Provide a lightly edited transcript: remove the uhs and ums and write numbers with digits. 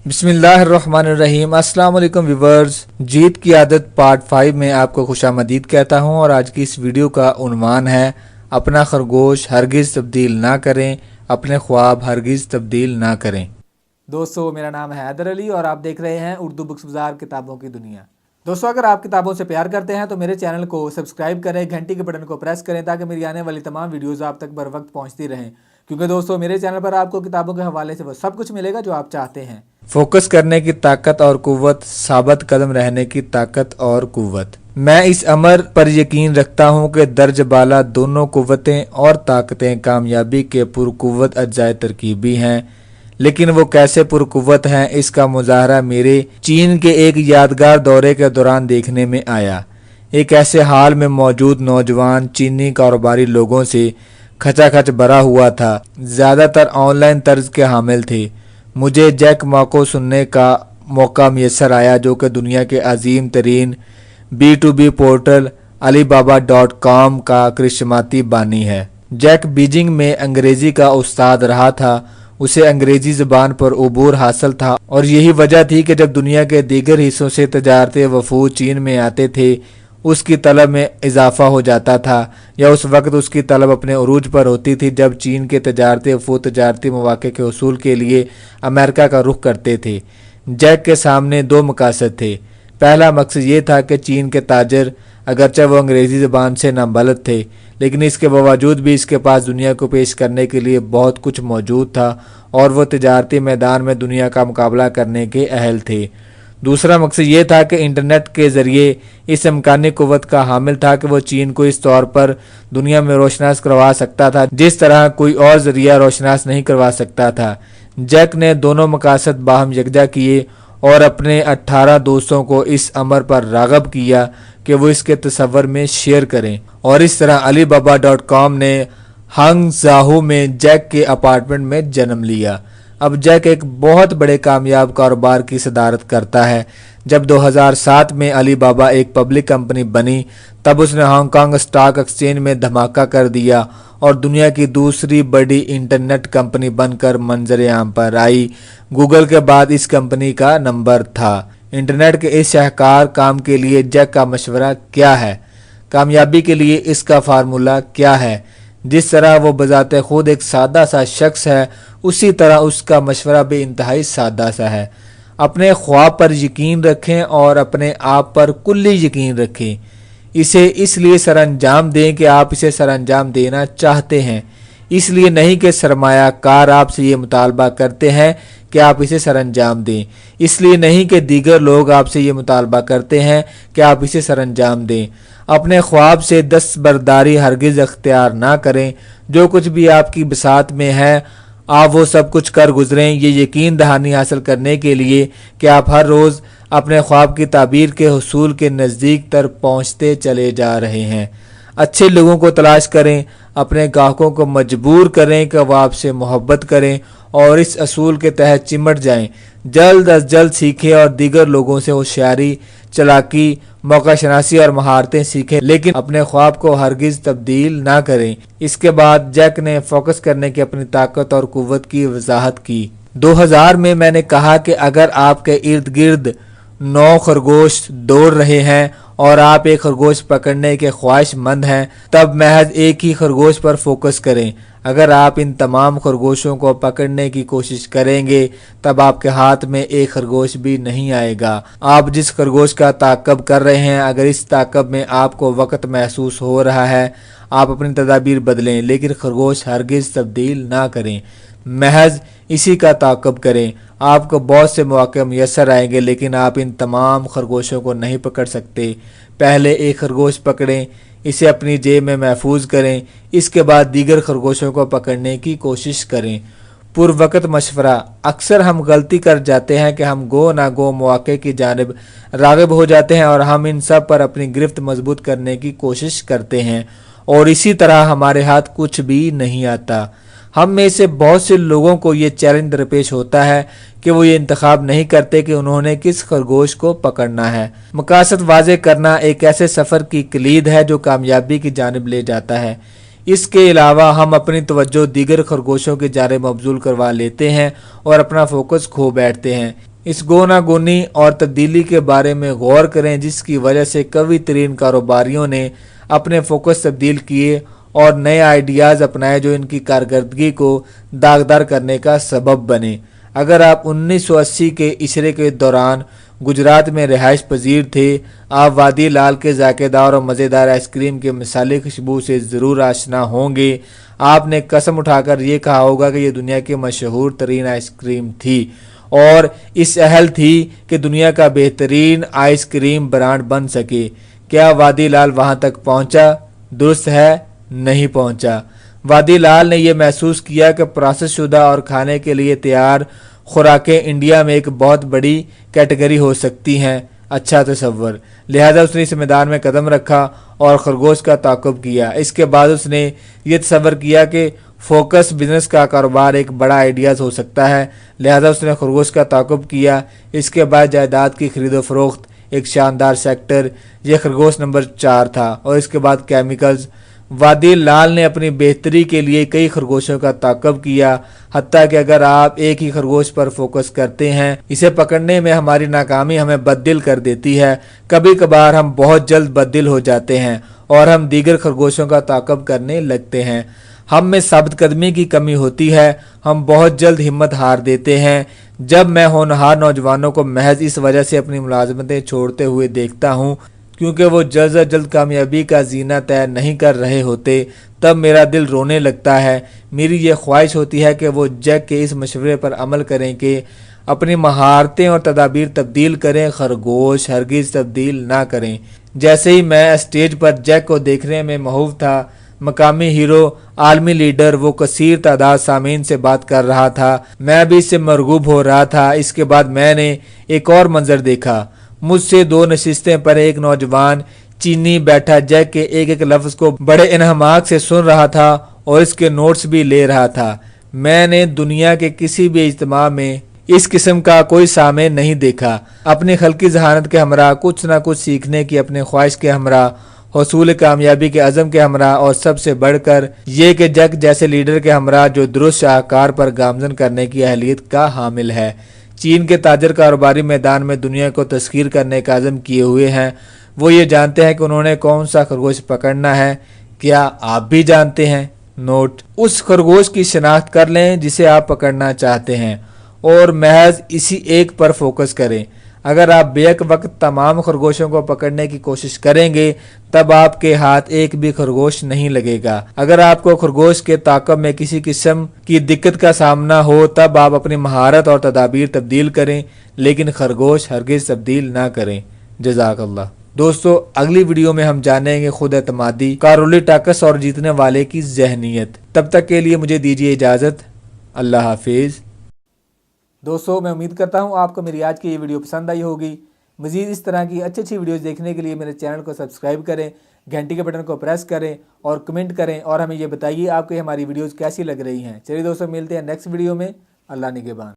बिस्मिल्लाहिर्रहमानिर्रहीम। अस्सलाम वालेकुम व्यूवर्स, जीत की आदत पार्ट 5 में आपको खुशामदीद कहता हूं और आज की इस वीडियो का उन्वान है अपना खरगोश हरगिज़ तब्दील ना करें, अपने ख्वाब हरगिज़ तब्दील ना करें। दोस्तों, मेरा नाम है हैदर अली और आप देख रहे हैं उर्दू बुक्स बाजार किताबों की दुनिया। दोस्तों, अगर आप किताबों से प्यार करते हैं तो मेरे चैनल को सब्सक्राइब करें, घंटी के बटन को प्रेस करें ताकि मेरी आने वाली तमाम वीडियोस आप तक बर वक्त पहुंचती रहें। क्योंकि दोस्तों, मेरे चैनल पर आपको किताबों के हवाले से वो सब कुछ मिलेगा जो आप चाहते हैं। फोकस करने की ताकत और कुव्वत, साबित कदम रहने की ताकत और कुव्वत। मैं इस अमर पर यकीन रखता हूँ कि दर्ज बाला दोनों कुव्वतें और ताकतें कामयाबी के पुरकुव्वत अज्जाए तरकीबी हैं, लेकिन वो कैसे पुरकुव्वत हैं इसका मुजाहरा मेरे चीन के एक यादगार दौरे के दौरान देखने में आया। एक ऐसे हाल में मौजूद नौजवान चीनी कारोबारी लोगों से खचाखच भरा हुआ था, ज़्यादातर ऑनलाइन तर्ज के हामिल थे। मुझे जैक मा को सुनने का मौका मैसर आया, जो कि दुनिया के अजीम तरीन B2B पोर्टल alibaba.com का करिश्माती बानी है। जैक बीजिंग में अंग्रेजी का उस्ताद रहा था, उसे अंग्रेजी ज़बान पर उबूर हासिल था और यही वजह थी कि जब दुनिया के दीगर हिस्सों से तजारती वफूद चीन में आते थे उसकी तलब में इजाफा हो जाता था, या उस वक्त उसकी तलब अपने उरूज पर होती थी जब चीन के तजारती वफूद तजारती मौक़े के उसूल के लिए अमेरिका का रुख करते थे। जैक के सामने दो मकासद थे। पहला मकसद ये था कि चीन के ताजर, अगरचे वो अंग्रेज़ी ज़बान से नाबलद थे, लेकिन इसके बावजूद भी इसके पास दुनिया को पेश करने के लिए बहुत कुछ मौजूद था और वो तजारती मैदान में दुनिया का मुकाबला करने के अहल थे। दूसरा मकसद ये था कि इंटरनेट के ज़रिए इस इम्कानी कुव्वत का हामिल था कि वो चीन को इस तौर पर दुनिया में रोशनास करवा सकता था जिस तरह कोई और ज़रिया रोशनास नहीं करवा सकता था। जैक ने दोनों मकासद बाहम यकजा किए और अपने 18 दोस्तों को इस अमर पर राग़ब किया कि वो इसके तसव्वुर में शेयर करें, और इस तरह alibaba.com ने हांगझाऊ में जैक के अपार्टमेंट में जन्म लिया। अब जैक एक बहुत बड़े कामयाब कारोबार की सदारत करता है। जब 2007 में अलीबाबा एक पब्लिक कंपनी बनी तब उसने हांगकांग स्टॉक एक्सचेंज में धमाका कर दिया और दुनिया की दूसरी बड़ी इंटरनेट कंपनी बनकर मंजर आम पर आई। गूगल के बाद इस कंपनी का नंबर था। इंटरनेट के इस शाहकार काम के लिए जैक का मशवरा क्या है? कामयाबी के लिए इसका फार्मूला क्या है? जिस तरह वो बजाते खुद एक सादा सा शख्स है, उसी तरह उसका मशवरा भी इंतहाई सादा सा है। अपने ख्वाब पर यकीन रखें और अपने आप पर कुल्ली यकीन रखें। इसे इसलिए सरअंजाम दें कि आप इसे सरअंजाम देना चाहते हैं, इसलिए नहीं कि सरमायाकार आपसे ये मुतालबा करते हैं कि आप इसे सरअंजाम दें, इसलिए नहीं कि दीगर लोग आपसे ये मुतालबा करते हैं कि आप इसे सरअंजाम दें। अपने ख्वाब से दस्तबरदारी हरगिज़ अख्तियार ना करें। जो कुछ भी आपकी बसात में है आप वो सब कुछ कर गुजरें, ये यकीन दहानी हासिल करने के लिए कि आप हर रोज़ अपने ख्वाब की ताबीर के हुसूल के नज़दीक तर पहुँचते चले जा रहे हैं। अच्छे लोगों को तलाश करें, अपने ग्राहकों को मजबूर करें कि वह आपसे मोहब्बत करें और इस असूल के तहत चिमट जाएं। जल्द अज जल्द सीखें और दीगर लोगों से होशियारी, चलाकी, मौका शनासी और महारतें सीखें, लेकिन अपने ख्वाब को हरगिज़ तब्दील ना करें। इसके बाद जैक ने फोकस करने की अपनी ताकत और कुव्वत की वजाहत की। 2000 में मैंने कहा कि अगर आपके इर्द गिर्द 9 खरगोश दौड़ रहे हैं और आप एक खरगोश पकड़ने के ख्वाहिशमंद हैं, तब महज एक ही खरगोश पर फोकस करें। अगर आप इन तमाम खरगोशों को पकड़ने की कोशिश करेंगे तब आपके हाथ में एक खरगोश भी नहीं आएगा। आप जिस खरगोश का ताक़ब कर रहे हैं, अगर इस ताक़ब में आपको वक़्त महसूस हो रहा है, आप अपनी तदाबीर बदलें, लेकिन खरगोश हरगिज़ तब्दील ना करें, महज इसी का ताक़ब करें। आपको बहुत से मौके मैसर आएंगे, लेकिन आप इन तमाम खरगोशों को नहीं पकड़ सकते। पहले एक खरगोश पकड़ें, इसे अपनी जेब में महफूज करें, इसके बाद दीगर खरगोशों को पकड़ने की कोशिश करें। पुरवक़्त मशवरा। अक्सर हम गलती कर जाते हैं कि हम गो ना गो मौके की जानिब राग़िब हो जाते हैं और हम इन सब पर अपनी गिरफ्त मजबूत करने की कोशिश करते हैं और इसी तरह हमारे हाथ कुछ भी नहीं आता। हम में से बहुत से लोगों को ये चैलेंज दरपेश होता है कि वो ये इंतखाब नहीं करते कि उन्होंने किस खरगोश को पकड़ना है। मकासद वाज़े करना एक ऐसे सफ़र की कलीद है जो कामयाबी की जानिब ले जाता है। इसके अलावा हम अपनी तवज्जो दीगर खरगोशों के जारे मबजूल करवा लेते हैं और अपना फोकस खो बैठते हैं। इस गोनागोनी और तब्दीली के बारे में गौर करें जिसकी वजह से कवी तरीन कारोबारियों ने अपने फोकस तब्दील किए और नए आइडियाज़ अपनाए जो इनकी कारकर्दगी को दागदार करने का सबब बने। अगर आप 1980 के इशरे के दौरान गुजरात में रिहाइश पजीर थे, आप वादी लाल के जायकेदार और मज़ेदार आइसक्रीम के मिसाली खुशबू से ज़रूर आशना होंगे। आपने कसम उठाकर ये कहा होगा कि ये दुनिया की मशहूर तरीन आइसक्रीम थी और इस अहल थी कि दुनिया का बेहतरीन आइसक्रीम ब्रांड बन सके। क्या वादी लाल वहाँ तक पहुँचा? दुरुस्त है, नहीं पहुँचा। वादी लाल ने यह महसूस किया कि प्रोसेस शुदा और खाने के लिए तैयार खुराकें इंडिया में एक बहुत बड़ी कैटेगरी हो सकती हैं। अच्छा तसव्वुर। लिहाजा उसने इस मैदान में कदम रखा और खरगोश का ताक़ुब किया। इसके बाद उसने ये तसव्वुर किया कि फोकस बिजनेस का कारोबार एक बड़ा आइडियाज़ हो सकता है। लिहाजा उसने खरगोश का ताक़ुब किया। इसके बाद जायदाद की खरीदो फरोख्त एक शानदार सेक्टर, यह खरगोश नंबर 4 था। और इसके बाद केमिकल्स। वादी लाल ने अपनी बेहतरी के लिए कई खरगोशों का ताक़ुब किया। हत्ता कि अगर आप एक ही खरगोश पर फोकस करते हैं, इसे पकड़ने में हमारी नाकामी हमें बददिल कर देती है। कभी कभार हम बहुत जल्द बददिल हो जाते हैं और हम दीगर खरगोशों का ताक़ुब करने लगते हैं। हम में साबित कदमी की कमी होती है। हम बहुत जल्द हिम्मत हार देते हैं। जब मैं होनहार नौजवानों को महज इस वजह से अपनी मुलाजमतें छोड़ते हुए देखता हूँ क्योंकि वो जल्द से जल्द कामयाबी का जीना तय नहीं कर रहे होते, तब मेरा दिल रोने लगता है। मेरी ये ख्वाहिश होती है कि वो जैक के इस मशवरे पर अमल करें कि अपनी महारतें और तदाबीर तब्दील करें, खरगोश हरगिज़ तब्दील ना करें। जैसे ही मैं स्टेज पर जैक को देखने में महूफ था, मकामी हीरो, आलमी लीडर, वो कसीर तादाद सामीन से बात कर रहा था। मैं भी इससे मरगूब हो रहा था। इसके बाद मैंने एक और मंजर देखा। मुझसे 2 नशिस्तें पर एक नौजवान चीनी बैठा जैक के एक एक लफ्ज़ को बड़े इन्हमाक से सुन रहा था और इसके नोट्स भी ले रहा था। मैंने दुनिया के किसी भी इज्तिमा में इस किस्म का कोई सामे नहीं देखा। अपनी खल्की जहानत के हमरा, कुछ ना कुछ सीखने की अपने ख्वाहिश के हमरा, हसूल कामयाबी के अज़म के हमरा और सबसे बढ़कर ये कि जैक जैसे लीडर के हमरा जो दुरुस्त शाहकार पर गामजन करने की अहलियत का हामिल है। चीन के ताजर कारोबारी मैदान में दुनिया को तस्खीर करने का अज़म किए हुए हैं। वो ये जानते हैं कि उन्होंने कौन सा खरगोश पकड़ना है। क्या आप भी जानते हैं? नोट: उस खरगोश की शनाख्त कर लें जिसे आप पकड़ना चाहते हैं और महज इसी एक पर फोकस करें। अगर आप बेक वक्त तमाम खरगोशों को पकड़ने की कोशिश करेंगे तब आपके हाथ एक भी खरगोश नहीं लगेगा। अगर आपको खरगोश के ताक़ब में किसी किस्म की दिक्कत का सामना हो तब आप अपनी महारत और तदाबीर तब्दील करें, लेकिन खरगोश हरगिज़ तब्दील ना करें। जज़ाकल्लाह। दोस्तों, अगली वीडियो में हम जानेंगे खुद एतमादी, कारोली टाकस और जीतने वाले की जहनीत। तब तक के लिए मुझे दीजिए इजाज़त। अल्लाह हाफिज़। दोस्तों, मैं उम्मीद करता हूँ आपको मेरी आज की ये वीडियो पसंद आई होगी। मज़ीद इस तरह की अच्छी वीडियोस देखने के लिए मेरे चैनल को सब्सक्राइब करें, घंटी के बटन को प्रेस करें और कमेंट करें और हमें ये बताइए आपको हमारी वीडियोस कैसी लग रही हैं। चलिए दोस्तों, मिलते हैं नेक्स्ट वीडियो में। अल्लाह निगहबान।